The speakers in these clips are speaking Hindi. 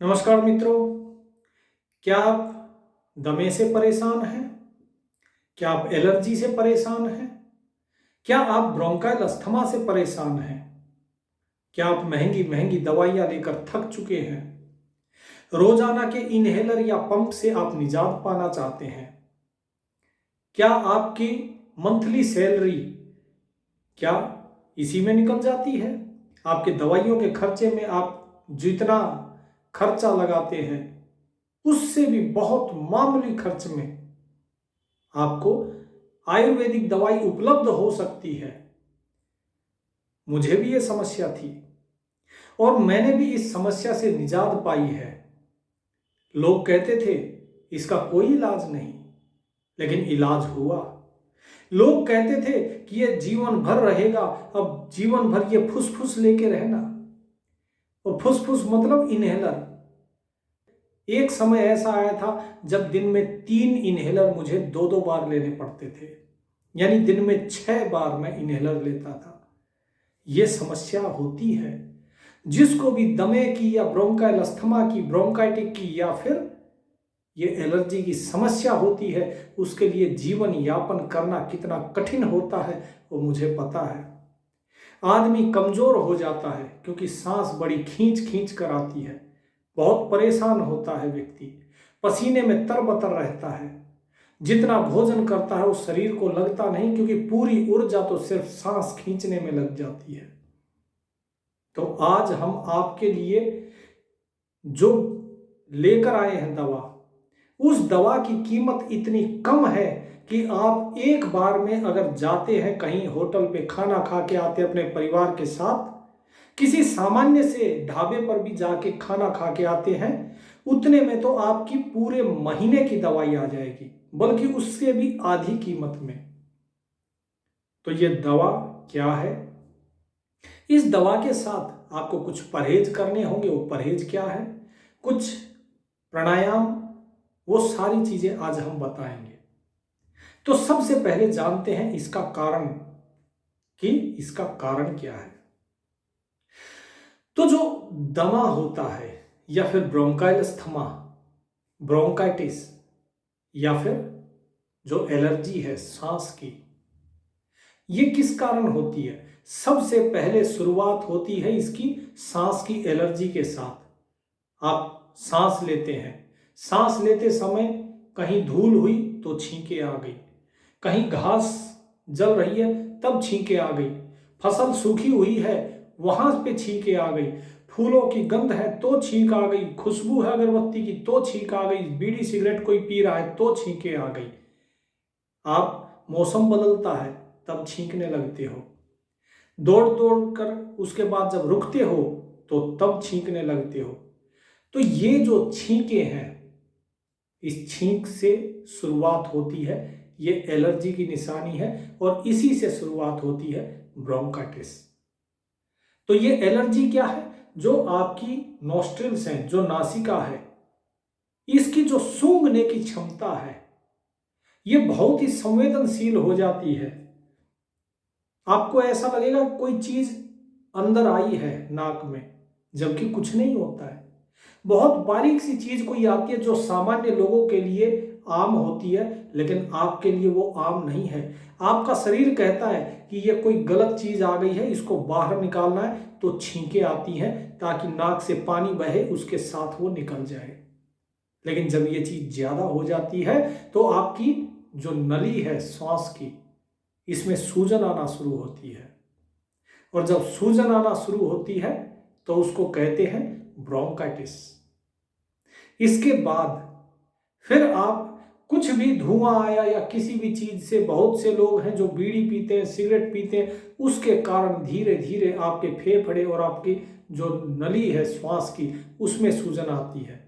नमस्कार मित्रों। क्या आप दमे से परेशान हैं? क्या आप एलर्जी से परेशान हैं? क्या आप ब्रोंकाइल अस्थमा से परेशान हैं? क्या आप महंगी महंगी दवाइयां लेकर थक चुके हैं? रोजाना के इनहेलर या पंप से आप निजात पाना चाहते हैं? क्या आपकी मंथली सैलरी क्या इसी में निकल जाती है? आपके दवाइयों के खर्चे में आप जितना खर्चा लगाते हैं उससे भी बहुत मामूली खर्च में आपको आयुर्वेदिक दवाई उपलब्ध हो सकती है। मुझे भी ये समस्या थी और मैंने भी इस समस्या से निजात पाई है। लोग कहते थे इसका कोई इलाज नहीं, लेकिन इलाज हुआ। लोग कहते थे कि ये जीवन भर रहेगा, अब जीवन भर ये फुसफुस लेके रहना। और फुसफुस मतलब इनहेलर। एक समय ऐसा आया था जब दिन में 3 इनहेलर मुझे 2-2 बार लेने पड़ते थे, यानी दिन में 6 बार मैं इनहेलर लेता था। ये समस्या होती है। जिसको भी दमे की या ब्रोंकाइल अस्थमा की, ब्रोंकाइटिक की या फिर ये एलर्जी की समस्या होती है, उसके लिए जीवन यापन करना कितना कठिन होता है वो मुझे पता है। आदमी कमजोर हो जाता है क्योंकि सांस बड़ी खींच खींच कर आती है। बहुत परेशान होता है व्यक्ति, पसीने में तरबतर रहता है। जितना भोजन करता है उस शरीर को लगता नहीं, क्योंकि पूरी ऊर्जा तो सिर्फ सांस खींचने में लग जाती है। तो आज हम आपके लिए जो लेकर आए हैं दवा, उस दवा की कीमत इतनी कम है कि आप एक बार में अगर जाते हैं कहीं होटल पे खाना खा के आते अपने परिवार के साथ, किसी सामान्य से ढाबे पर भी जाके खाना खा के आते हैं, उतने में तो आपकी पूरे महीने की दवाई आ जाएगी, बल्कि उससे भी आधी कीमत में। तो ये दवा क्या है? इस दवा के साथ आपको कुछ परहेज करने होंगे। वो परहेज क्या है? कुछ प्राणायाम, वो सारी चीजें आज हम बताएंगे। तो सबसे पहले जानते हैं इसका कारण, कि इसका कारण क्या है। तो जो दमा होता है या फिर ब्रोंकाइल अस्थमा, ब्रोंकाइटिस, या फिर जो एलर्जी है सांस की, ये किस कारण होती है? सबसे पहले शुरुआत होती है इसकी सांस की एलर्जी के साथ। आप सांस लेते हैं, सांस लेते समय कहीं धूल हुई तो छींके आ गई, कहीं घास जल रही है तब छींके आ गई, फसल सूखी हुई है वहां पे छींके आ गई, फूलों की गंध है तो छींक आ गई, खुशबू है अगरबत्ती की तो छींक आ गई, बीड़ी सिगरेट कोई पी रहा है तो छींके आ गई। आप मौसम बदलता है तब छींकने लगते हो, दौड़ दौड़ कर उसके बाद जब रुकते हो तो तब छींकने लगते हो। तो ये जो छींके हैं, इस छींक से शुरुआत होती है, ये एलर्जी की निशानी है और इसी से शुरुआत होती है ब्रोंकाइटिस। तो ये एलर्जी क्या है? जो आपकी नॉस्ट्रिल्स हैं, जो नासिका है, इसकी जो सूंघने की क्षमता है, ये बहुत ही संवेदनशील हो जाती है। आपको ऐसा लगेगा कोई चीज अंदर आई है नाक में, जबकि कुछ नहीं होता है। बहुत बारीक सी चीज कोई आती है जो सामान्य लोगों के लिए आम होती है, लेकिन आपके लिए वो आम नहीं है। आपका शरीर कहता है कि ये कोई गलत चीज आ गई है, इसको बाहर निकालना है, तो छींके आती हैं ताकि नाक से पानी बहे, उसके साथ वो निकल जाए। लेकिन जब ये चीज ज्यादा हो जाती है तो आपकी जो नली है श्वास की, इसमें सूजन आना शुरू होती है। और जब सूजन आना शुरू होती है तो उसको कहते हैं ब्रोंकाइटिस। इसके बाद फिर आप कुछ भी धुआं आया या किसी भी चीज से, बहुत से लोग हैं जो बीड़ी पीते हैं, सिगरेट पीते हैं, उसके कारण धीरे धीरे आपके फेफड़े और आपकी जो नली है श्वास की, उसमें सूजन आती है,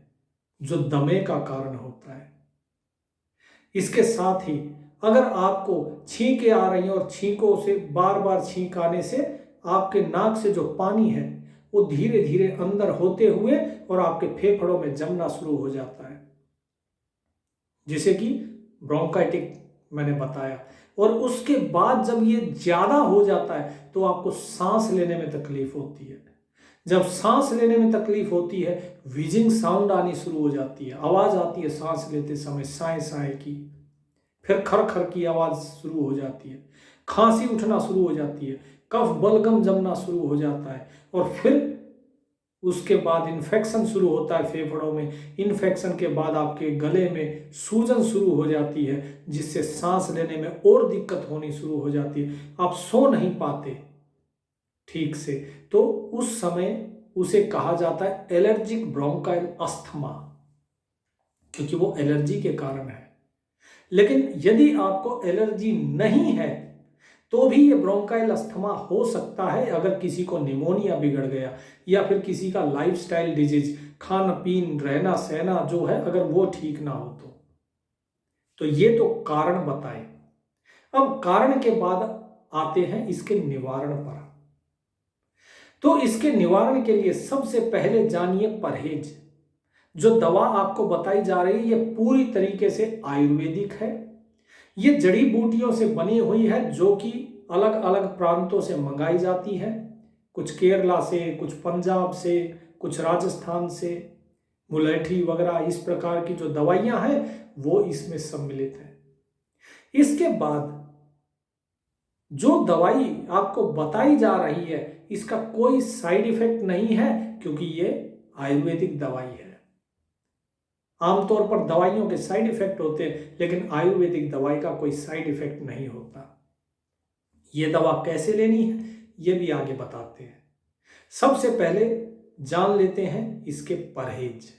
जो दमे का कारण होता है। इसके साथ ही अगर आपको छींकें आ रही हैं और छींकों से बार बार छींक आने से आपके नाक से जो पानी है वो धीरे धीरे अंदर होते हुए और आपके फेफड़ों में जमना शुरू हो जाता है, जिसे कि ब्रोंकाइटिक मैंने बताया। और उसके बाद जब ये ज्यादा हो जाता है तो आपको सांस लेने में तकलीफ होती है। जब सांस लेने में तकलीफ होती है, व्हीजिंग साउंड आनी शुरू हो जाती है, आवाज आती है सांस लेते समय साए साए की, फिर खर खर की आवाज शुरू हो जाती है, खांसी उठना शुरू हो जाती है, कफ बलगम जमना शुरू हो जाता है, और फिर उसके बाद इन्फेक्शन शुरू होता है फेफड़ों में। इन्फेक्शन के बाद आपके गले में सूजन शुरू हो जाती है, जिससे सांस लेने में और दिक्कत होनी शुरू हो जाती है, आप सो नहीं पाते ठीक से। तो उस समय उसे कहा जाता है एलर्जिक ब्रोंकाइल अस्थमा, क्योंकि वो एलर्जी के कारण है। लेकिन यदि आपको एलर्जी नहीं है तो भी ये ब्रोंकाइल अस्थमा हो सकता है, अगर किसी को निमोनिया बिगड़ गया या फिर किसी का लाइफस्टाइल डिजीज, खान पीन रहना सहना जो है, अगर वो ठीक ना हो तो ये तो कारण बताए। अब कारण के बाद आते हैं इसके निवारण पर। तो इसके निवारण के लिए सबसे पहले जानिए परहेज। जो दवा आपको बताई जा रही है ये पूरी तरीके से आयुर्वेदिक है। ये जड़ी बूटियों से बनी हुई है, जो कि अलग अलग प्रांतों से मंगाई जाती है, कुछ केरला से, कुछ पंजाब से, कुछ राजस्थान से, मुलेठी वगैरह इस प्रकार की जो दवाइयां हैं वो इसमें सम्मिलित है। इसके बाद जो दवाई आपको बताई जा रही है इसका कोई साइड इफेक्ट नहीं है, क्योंकि ये आयुर्वेदिक दवाई है। आमतौर पर दवाइयों के साइड इफेक्ट होते हैं, लेकिन आयुर्वेदिक दवाई का कोई साइड इफेक्ट नहीं होता। ये दवा कैसे लेनी है ये भी आगे बताते हैं। सबसे पहले जान लेते हैं इसके परहेज।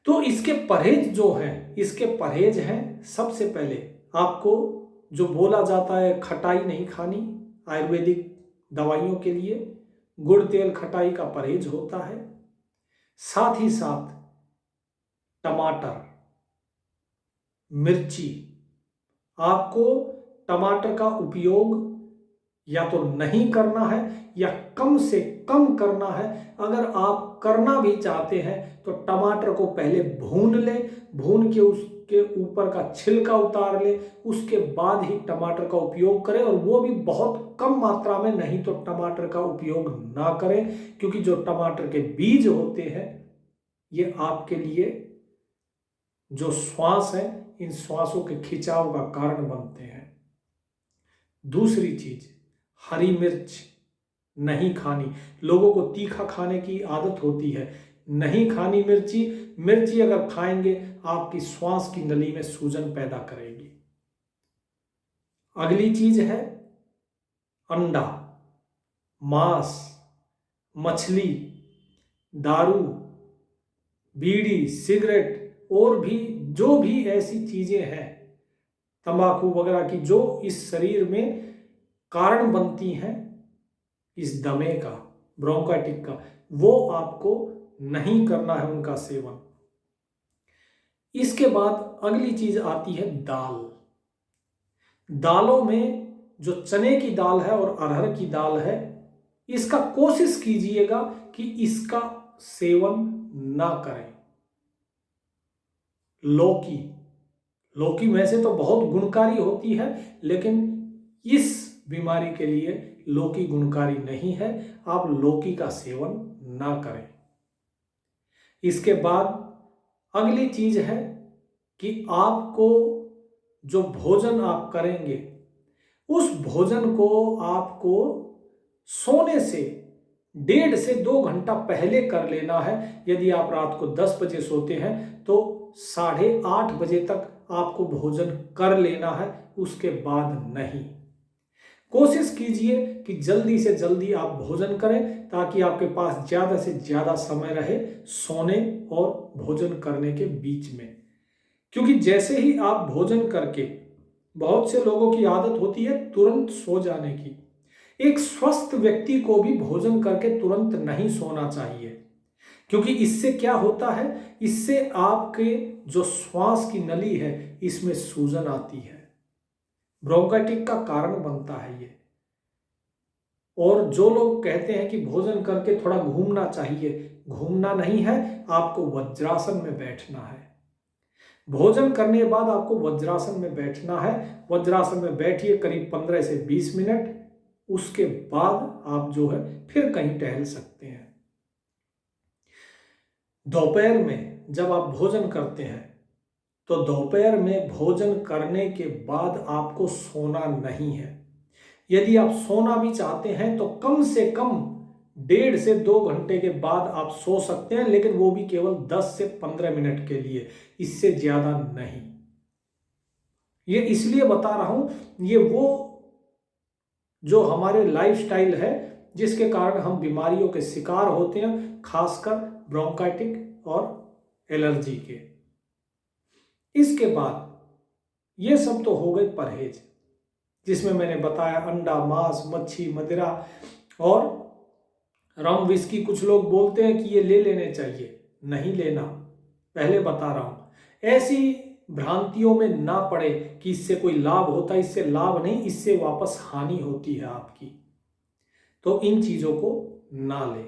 तो इसके परहेज जो है, इसके परहेज हैं, सबसे पहले आपको जो बोला जाता है खटाई नहीं खानी। आयुर्वेदिक दवाइयों के लिए गुड़ तेल खटाई का परहेज होता है। साथ ही साथ टमाटर, मिर्ची, आपको टमाटर का उपयोग या तो नहीं करना है या कम से कम करना है। अगर आप करना भी चाहते हैं तो टमाटर को पहले भून ले, भून के उसके ऊपर का छिलका उतार ले, उसके बाद ही टमाटर का उपयोग करें, और वो भी बहुत कम मात्रा में, नहीं तो टमाटर का उपयोग ना करें, क्योंकि जो टमाटर के बीज होते हैं ये आपके लिए जो श्वास है, इन श्वासों के खिंचाव का कारण बनते हैं। दूसरी चीज, हरी मिर्च नहीं खानी। लोगों को तीखा खाने की आदत होती है, नहीं खानी मिर्ची। मिर्ची अगर खाएंगे आपकी श्वास की नली में सूजन पैदा करेगी। अगली चीज है अंडा, मांस, मछली, दारू, बीड़ी, सिगरेट और भी जो भी ऐसी चीजें हैं, तंबाकू वगैरह की, जो इस शरीर में कारण बनती हैं इस दमे का, ब्रोंकाइटिक का, वो आपको नहीं करना है उनका सेवन। इसके बाद अगली चीज आती है दाल। दालों में जो चने की दाल है और अरहर की दाल है, इसका कोशिश कीजिएगा कि इसका सेवन ना करें। लौकी, लौकी वैसे तो बहुत गुणकारी होती है, लेकिन इस बीमारी के लिए लौकी गुणकारी नहीं है, आप लौकी का सेवन ना करें। इसके बाद अगली चीज है कि आपको जो भोजन आप करेंगे उस भोजन को आपको सोने से 1.5 से 2 घंटा पहले कर लेना है। यदि आप रात को 10 बजे सोते हैं तो 8:30 बजे तक आपको भोजन कर लेना है, उसके बाद नहीं। कोशिश कीजिए कि जल्दी से जल्दी आप भोजन करें, ताकि आपके पास ज़्यादा से ज़्यादा समय रहे सोने और भोजन करने के बीच में। क्योंकि जैसे ही आप भोजन करके, बहुत से लोगों की आदत होती है तुरंत सो जाने की। एक स्वस्थ व्यक्ति को भी भोजन करके तुरंत नहीं सोना चाहिए, क्योंकि इससे क्या होता है, इससे आपके जो श्वास की नली है इसमें सूजन आती है, ब्रोंकाइटिक का कारण बनता है ये। और जो लोग कहते हैं कि भोजन करके थोड़ा घूमना चाहिए, घूमना नहीं है, आपको वज्रासन में बैठना है। भोजन करने के बाद आपको वज्रासन में बैठना है। वज्रासन में बैठिए करीब 15 से 20 मिनट। उसके बाद आप जो है फिर कहीं टहल सकते हैं। दोपहर में जब आप भोजन करते हैं तो दोपहर में भोजन करने के बाद आपको सोना नहीं है। यदि आप सोना भी चाहते हैं तो कम से कम 1.5 से 2 घंटे के बाद आप सो सकते हैं, लेकिन वो भी केवल 10 से 15 मिनट के लिए, इससे ज्यादा नहीं। ये इसलिए बता रहा हूं, ये वो जो हमारे लाइफस्टाइल है जिसके कारण हम बीमारियों के शिकार होते हैं, खासकर ब्रोंकाइटिक और एलर्जी के। इसके बाद ये सब तो हो गए परहेज, जिसमें मैंने बताया अंडा, मांस, मच्छी, मदिरा और रम विस्की। कुछ लोग बोलते हैं कि ये ले लेने चाहिए, नहीं लेना, पहले बता रहा हूं। ऐसी भ्रांतियों में ना पड़े कि इससे कोई लाभ होता है, इससे लाभ नहीं, इससे वापस हानि होती है आपकी। तो इन चीजों को ना ले।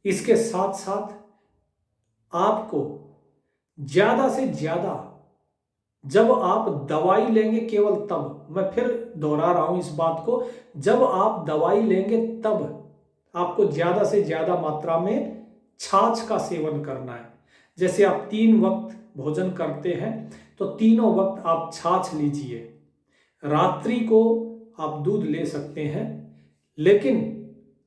इसके साथ साथ आपको ज्यादा से ज्यादा, जब आप दवाई लेंगे केवल तब, मैं फिर दोहरा रहा हूं इस बात को, जब आप दवाई लेंगे तब आपको ज्यादा से ज्यादा मात्रा में छाछ का सेवन करना है। जैसे आप 3 वक्त भोजन करते हैं तो तीनों वक्त आप छाछ लीजिए। रात्रि को आप दूध ले सकते हैं, लेकिन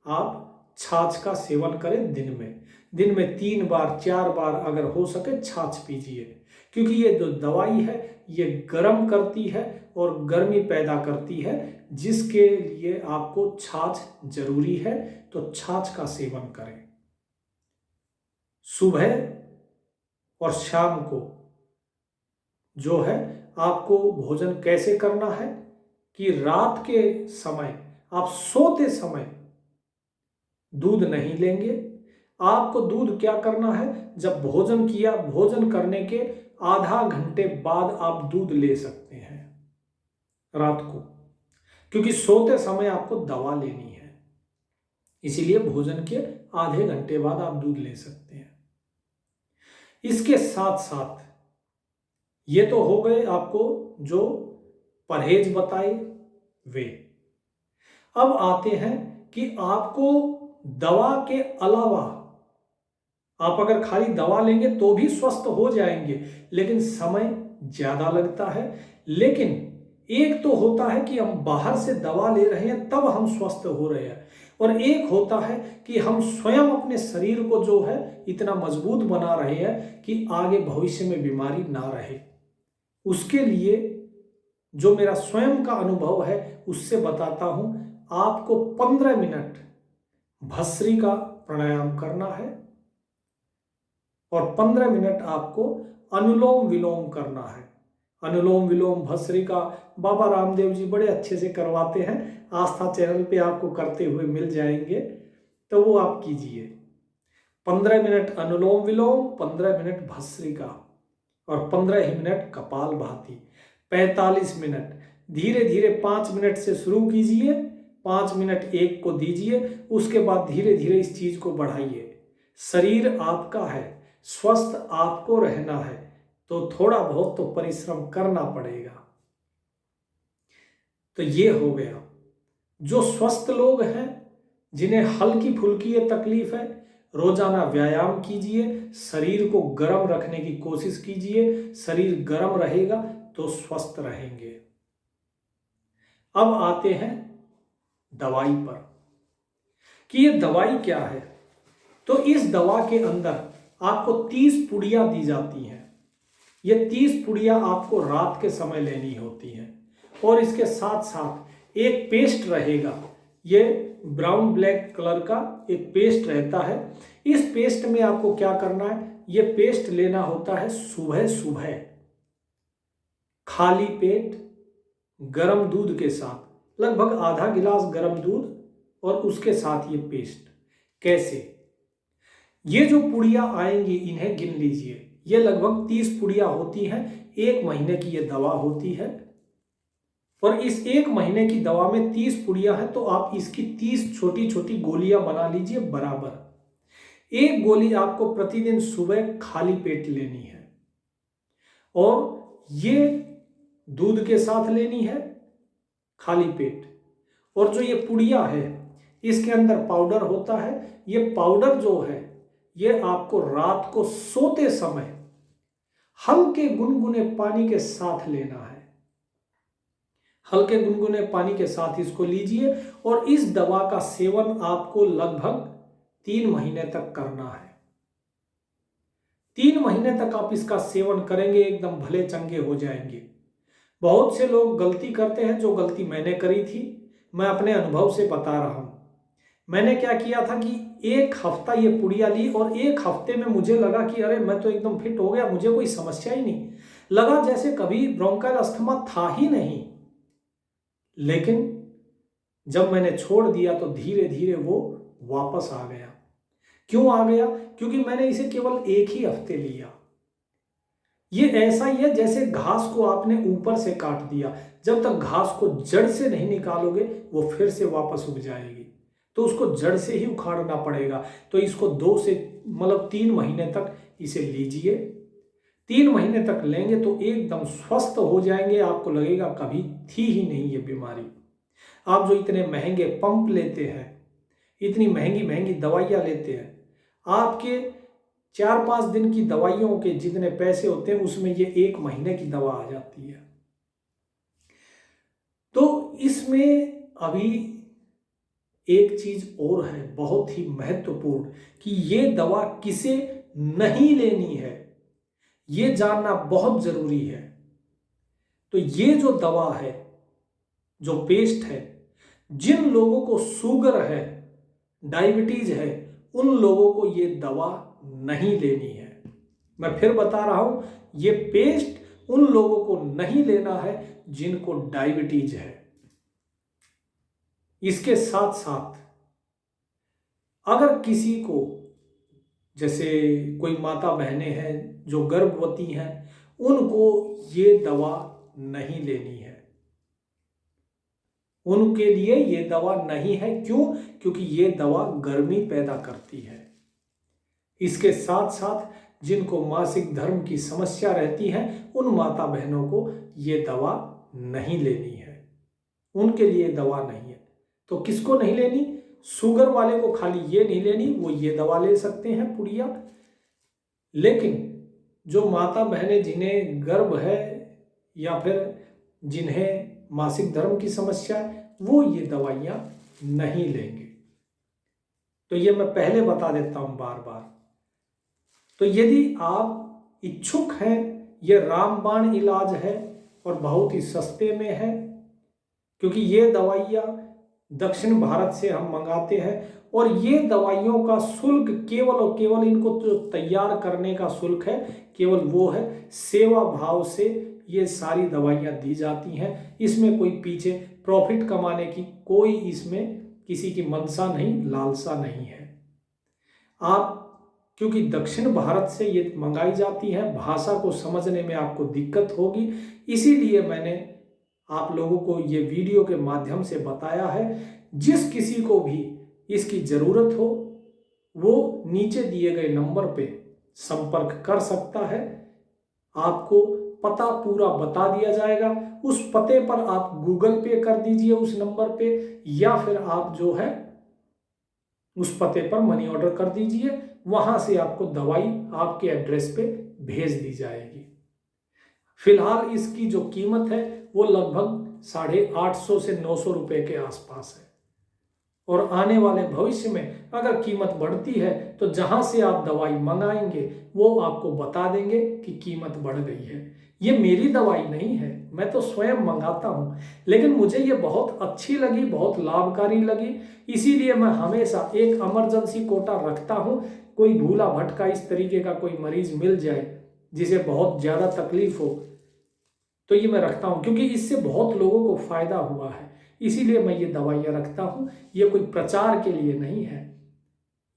आप छाछ का सेवन करें दिन में 3 बार 4 बार अगर हो सके छाछ पीजिए। क्योंकि ये जो दवाई है ये गर्म करती है और गर्मी पैदा करती है, जिसके लिए आपको छाछ जरूरी है। तो छाछ का सेवन करें। सुबह और शाम को जो है आपको भोजन कैसे करना है कि रात के समय आप सोते समय दूध नहीं लेंगे। आपको दूध क्या करना है, जब भोजन किया, भोजन करने के आधा घंटे बाद आप दूध ले सकते हैं रात को, क्योंकि सोते समय आपको दवा लेनी है, इसीलिए भोजन के आधे घंटे बाद आप दूध ले सकते हैं। इसके साथ साथ ये तो हो गए आपको जो परहेज बताए वे। अब आते हैं कि आपको दवा के अलावा, आप अगर खाली दवा लेंगे तो भी स्वस्थ हो जाएंगे, लेकिन समय ज्यादा लगता है। लेकिन एक तो होता है कि हम बाहर से दवा ले रहे हैं तब हम स्वस्थ हो रहे हैं, और एक होता है कि हम स्वयं अपने शरीर को जो है इतना मजबूत बना रहे हैं कि आगे भविष्य में बीमारी ना रहे। उसके लिए जो मेरा स्वयं का अनुभव है उससे बताता हूं। आपको 15 मिनट भस्त्री का प्राणायाम करना है और 15 मिनट आपको अनुलोम विलोम करना है। अनुलोम विलोम भस्त्री का बाबा रामदेव जी बड़े अच्छे से करवाते हैं, आस्था चैनल पे आपको करते हुए मिल जाएंगे, तो वो आप कीजिए। 15 मिनट अनुलोम विलोम, 15 मिनट भस्त्री का और 15 ही मिनट कपालभाति, 45 मिनट। धीरे धीरे 5 मिनट से शुरू कीजिए, 5 मिनट एक को दीजिए, उसके बाद धीरे धीरे इस चीज को बढ़ाइए। शरीर आपका है, स्वस्थ आपको रहना है, तो थोड़ा बहुत तो परिश्रम करना पड़ेगा। तो ये हो गया। जो स्वस्थ लोग हैं, जिन्हें हल्की फुल्की ये तकलीफ है, रोजाना व्यायाम कीजिए, शरीर को गर्म रखने की कोशिश कीजिए। शरीर गर्म रहेगा तो स्वस्थ रहेंगे। अब आते हैं दवाई पर कि ये दवाई क्या है। तो इस दवा के अंदर आपको 30 पुड़िया दी जाती हैं। ये 30 पुड़िया आपको रात के समय लेनी होती हैं, और इसके साथ साथ एक पेस्ट रहेगा। ये ब्राउन ब्लैक कलर का एक पेस्ट रहता है। इस पेस्ट में आपको क्या करना है, ये पेस्ट लेना होता है सुबह सुबह खाली पेट गर्म दूध के साथ, लगभग आधा गिलास गर्म दूध और उसके साथ ये पेस्ट। कैसे, ये जो पुड़िया आएंगी इन्हें गिन लीजिए। ये लगभग 30 पुड़िया होती हैं। 1 महीने की ये दवा होती है, और इस 1 महीने की दवा में 30 पुड़िया है, तो आप इसकी 30 छोटी छोटी गोलियां बना लीजिए बराबर। एक गोली आपको प्रतिदिन सुबह खाली पेट लेनी है, और ये दूध के साथ लेनी है खाली पेट, और जो ये पुड़िया है इसके अंदर पाउडर होता है। ये पाउडर जो है ये आपको रात को सोते समय हल्के गुनगुने पानी के साथ लेना है। हल्के गुनगुने पानी के साथ इसको लीजिए और इस दवा का सेवन आपको लगभग 3 महीने तक करना है। 3 महीने तक आप इसका सेवन करेंगे एकदम भले चंगे हो जाएंगे। बहुत से लोग गलती करते हैं, जो गलती मैंने करी थी मैं अपने अनुभव से बता रहा हूं। मैंने क्या किया था कि 1 हफ्ता ये पुड़िया ली और 1 हफ्ते में मुझे लगा कि अरे मैं तो एकदम फिट हो गया, मुझे कोई समस्या ही नहीं, लगा जैसे कभी ब्रोंकाइल अस्थमा था ही नहीं। लेकिन जब मैंने छोड़ दिया तो धीरे धीरे वो वापस आ गया। क्यों आ गया? क्योंकि मैंने इसे केवल 1 ही हफ्ते लिया। ये ऐसा ही है जैसे घास को आपने ऊपर से काट दिया, जब तक घास को जड़ से नहीं निकालोगे वो फिर से वापस उग जाएगी, तो उसको जड़ से ही उखाड़ना पड़ेगा। तो इसको 2 से 3 महीने तक इसे लीजिए। 3 महीने तक लेंगे तो एकदम स्वस्थ हो जाएंगे, आपको लगेगा कभी थी ही नहीं ये बीमारी। आप जो इतने महंगे पंप लेते हैं, इतनी महंगी महंगी दवाइयाँ लेते हैं, आपके 4-5 दिन की दवाइयों के जितने पैसे होते हैं उसमें ये 1 महीने की दवा आ जाती है। तो इसमें अभी एक चीज और है बहुत ही महत्वपूर्ण कि ये दवा किसे नहीं लेनी है, ये जानना बहुत जरूरी है। तो ये जो दवा है, जो पेस्ट है, जिन लोगों को शुगर है, डायबिटीज है, उन लोगों को ये दवा नहीं लेनी है। मैं फिर बता रहा हूं, ये पेस्ट उन लोगों को नहीं लेना है जिनको डायबिटीज है। इसके साथ साथ अगर किसी को, जैसे कोई माता बहनें हैं जो गर्भवती हैं, उनको ये दवा नहीं लेनी है। उनके लिए ये दवा नहीं है। क्यों? क्योंकि ये दवा गर्मी पैदा करती है। इसके साथ साथ जिनको मासिक धर्म की समस्या रहती है, उन माता बहनों को ये दवा नहीं लेनी है, उनके लिए दवा नहीं है। तो किसको नहीं लेनी? शुगर वाले को खाली ये नहीं लेनी, वो ये दवा ले सकते हैं पुड़िया। लेकिन जो माता बहनें जिन्हें गर्भ है या फिर जिन्हें मासिक धर्म की समस्या है, वो ये दवाइयाँ नहीं लेंगे। तो ये मैं पहले बता देता हूँ बार बार। तो यदि आप इच्छुक हैं, ये रामबाण इलाज है और बहुत ही सस्ते में है, क्योंकि ये दवाइयाँ दक्षिण भारत से हम मंगाते हैं और ये दवाइयों का शुल्क केवल और केवल, इनको जो तैयार करने का शुल्क है केवल वो है, सेवा भाव से ये सारी दवाइयाँ दी जाती हैं। इसमें कोई पीछे प्रॉफिट कमाने की कोई इसमें किसी की मनसा नहीं, लालसा नहीं है। आप क्योंकि दक्षिण भारत से ये मंगाई जाती है, भाषा को समझने में आपको दिक्कत होगी, इसीलिए मैंने आप लोगों को ये वीडियो के माध्यम से बताया है। जिस किसी को भी इसकी ज़रूरत हो वो नीचे दिए गए नंबर पे संपर्क कर सकता है। आपको पता पूरा बता दिया जाएगा। उस पते पर आप गूगल पे कर दीजिए उस नंबर पे, या फिर आप जो है उस पते पर मनी ऑर्डर कर दीजिए, वहां से आपको दवाई आपके एड्रेस पे भेज दी जाएगी। फिलहाल इसकी जो कीमत है वो लगभग 850 से 900 रुपए के आसपास है, और आने वाले भविष्य में अगर कीमत बढ़ती है तो जहां से आप दवाई मंगाएंगे वो आपको बता देंगे कि कीमत बढ़ गई है। ये मेरी दवाई नहीं है, मैं तो स्वयं मंगाता हूं, लेकिन मुझे ये बहुत अच्छी लगी, बहुत लाभकारी लगी, इसीलिए मैं हमेशा एक इमरजेंसी कोटा रखता हूं। कोई भूला भटका इस तरीके का कोई मरीज मिल जाए जिसे बहुत ज़्यादा तकलीफ हो, तो ये मैं रखता हूं, क्योंकि इससे बहुत लोगों को फायदा हुआ है, इसीलिए मैं ये दवाइयाँ रखता हूँ। ये कोई प्रचार के लिए नहीं है,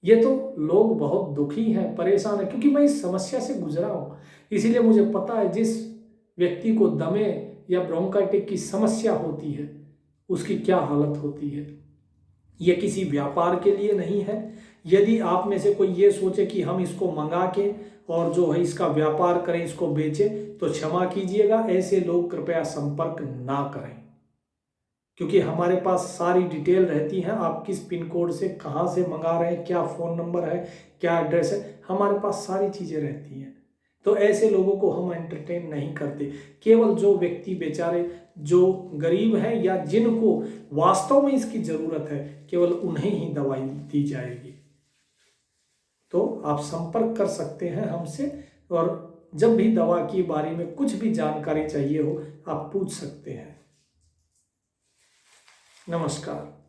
ये तो लोग बहुत दुखी हैं, परेशान हैं, क्योंकि मैं इस समस्या से गुजरा हूँ, इसीलिए मुझे पता है जिस व्यक्ति को दमे या ब्रोंकाइटिस की समस्या होती है उसकी क्या हालत होती है। ये किसी व्यापार के लिए नहीं है। यदि आप में से कोई ये सोचे कि हम इसको मंगा के और जो है इसका व्यापार करें, इसको बेचें, तो क्षमा कीजिएगा, ऐसे लोग कृपया संपर्क ना करें। क्योंकि हमारे पास सारी डिटेल रहती है, आप किस पिन कोड से कहाँ से मंगा रहे हैं, क्या फ़ोन नंबर है, क्या एड्रेस है, हमारे पास सारी चीज़ें रहती हैं। तो ऐसे लोगों को हम एंटरटेन नहीं करते। केवल जो व्यक्ति बेचारे जो गरीब हैं या जिनको वास्तव में इसकी ज़रूरत है, केवल उन्हें ही दवाई दी जाएगी। तो आप संपर्क कर सकते हैं हमसे, और जब भी दवा के बारे में कुछ भी जानकारी चाहिए हो, आप पूछ सकते हैं। नमस्कार।